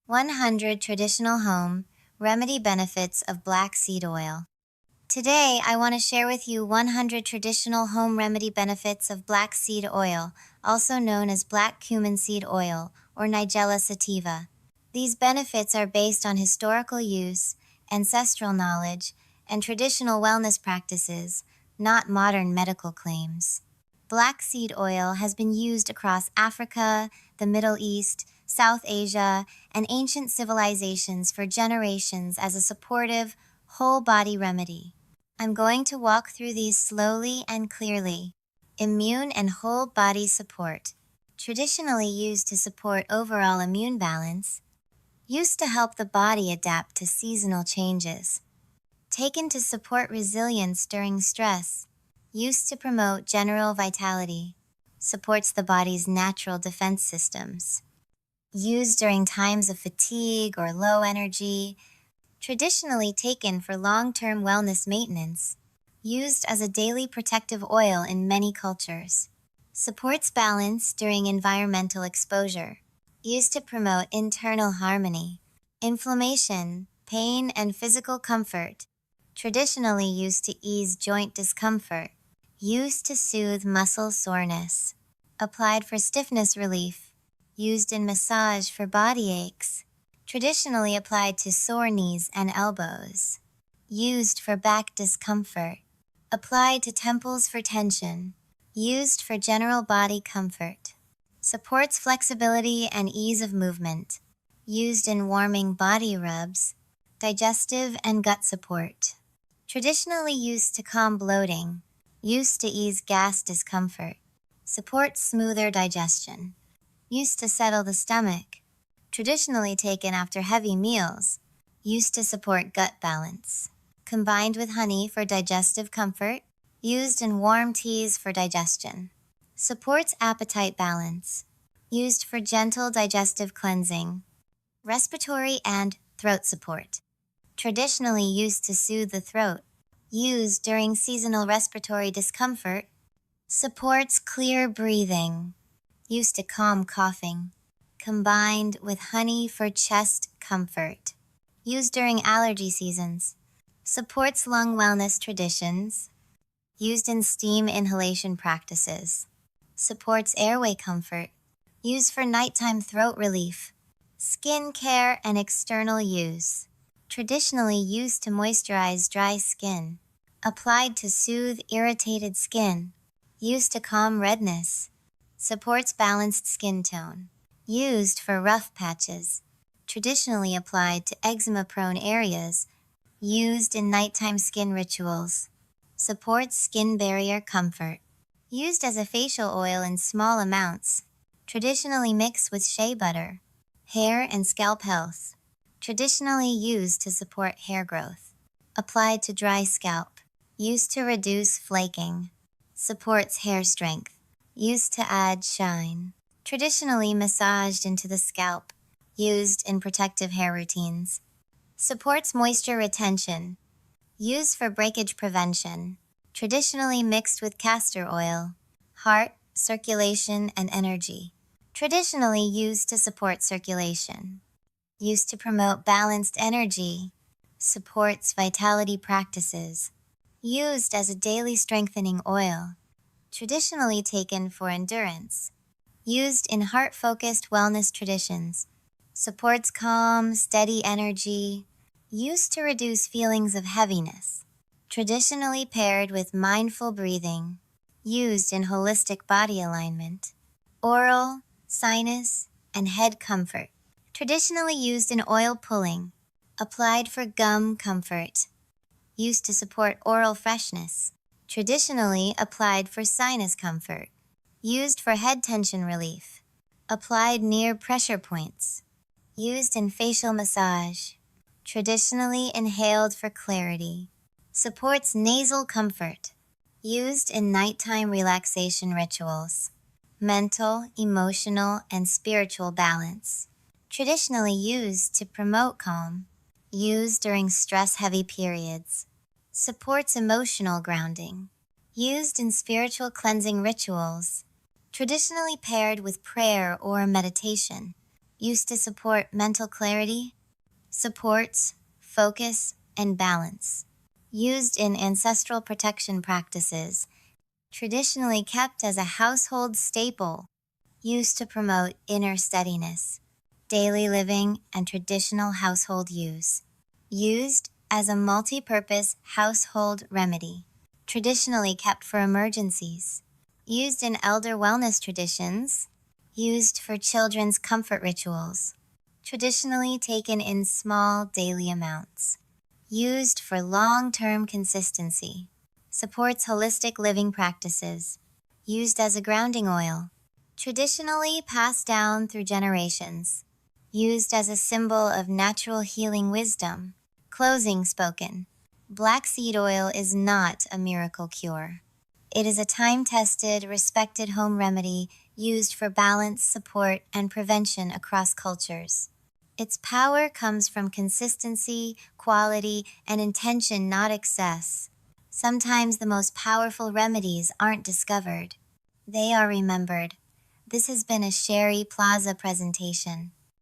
100 Traditional Home Remedy Benefits of Black Seed Oil. Today, I want to share with you 100 traditional home remedy benefits of black seed oil, also known as black cumin seed oil or Nigella sativa. These benefits are based on historical use, ancestral knowledge, and traditional wellness practices, not modern medical claims. Black seed oil has been used across Africa, the Middle East, South Asia, and ancient civilizations for generations as a supportive, whole-body remedy. I'm going to walk through these slowly and clearly. Immune and whole body support. Traditionally used to support overall immune balance, used to help the body adapt to seasonal changes. Taken to support resilience during stress, used to promote general vitality, supports the body's natural defense systems. Used during times of fatigue or low energy, traditionally taken for long-term wellness maintenance, used as a daily protective oil in many cultures. Supports balance during environmental exposure, used to promote internal harmony, inflammation, pain, and physical comfort. Traditionally used to ease joint discomfort, used to soothe muscle soreness. Applied for stiffness relief, used in massage for body aches. Traditionally applied to sore knees and elbows. Used for back discomfort. Applied to temples for tension. Used for general body comfort. Supports flexibility and ease of movement. Used in warming body rubs. Digestive and gut support. Traditionally used to calm bloating. Used to ease gas discomfort. Supports smoother digestion. Used to settle the stomach. Traditionally taken after heavy meals, used to support gut balance. Combined with honey for digestive comfort, used in warm teas for digestion. Supports appetite balance, used for gentle digestive cleansing. Respiratory and throat support. Traditionally used to soothe the throat, used during seasonal respiratory discomfort. Supports clear breathing, used to calm coughing. Combined with honey for chest comfort. Used during allergy seasons. Supports lung wellness traditions. Used in steam inhalation practices. Supports airway comfort. Used for nighttime throat relief. Skin care and external use. Traditionally used to moisturize dry skin. Applied to soothe irritated skin. Used to calm redness. Supports balanced skin tone. Used for rough patches, traditionally applied to eczema-prone areas, used in nighttime skin rituals, supports skin barrier comfort, used as a facial oil in small amounts, traditionally mixed with shea butter, hair and scalp health, traditionally used to support hair growth, applied to dry scalp, used to reduce flaking, supports hair strength, used to add shine. Traditionally massaged into the scalp, used in protective hair routines. Supports moisture retention, used for breakage prevention. Traditionally mixed with castor oil, heart, circulation, and energy. Traditionally used to support circulation. Used to promote balanced energy. Supports vitality practices. Used as a daily strengthening oil. Traditionally taken for endurance. Used in heart-focused wellness traditions, supports calm, steady energy, used to reduce feelings of heaviness, traditionally paired with mindful breathing, used in holistic body alignment, oral, sinus, and head comfort, traditionally used in oil pulling, applied for gum comfort, used to support oral freshness, traditionally applied for sinus comfort. Used for head tension relief. Applied near pressure points. Used in facial massage. Traditionally inhaled for clarity. Supports nasal comfort. Used in nighttime relaxation rituals. Mental, emotional, and spiritual balance. Traditionally used to promote calm. Used during stress-heavy periods. Supports emotional grounding. Used in spiritual cleansing rituals. Traditionally paired with prayer or meditation, used to support mental clarity, supports, focus, and balance. Used in ancestral protection practices, traditionally kept as a household staple, used to promote inner steadiness, daily living, and traditional household use. Used as a multi-purpose household remedy, traditionally kept for emergencies. Used in elder wellness traditions, used for children's comfort rituals, traditionally taken in small daily amounts. Used for long-term consistency, supports holistic living practices. Used as a grounding oil, traditionally passed down through generations. Used as a symbol of natural healing wisdom. Closing spoken. Black seed oil is not a miracle cure. It is a time-tested, respected home remedy used for balance, support, and prevention across cultures. Its power comes from consistency, quality, and intention, not excess. Sometimes the most powerful remedies aren't discovered. They are remembered. This has been a Sherry Plaza presentation.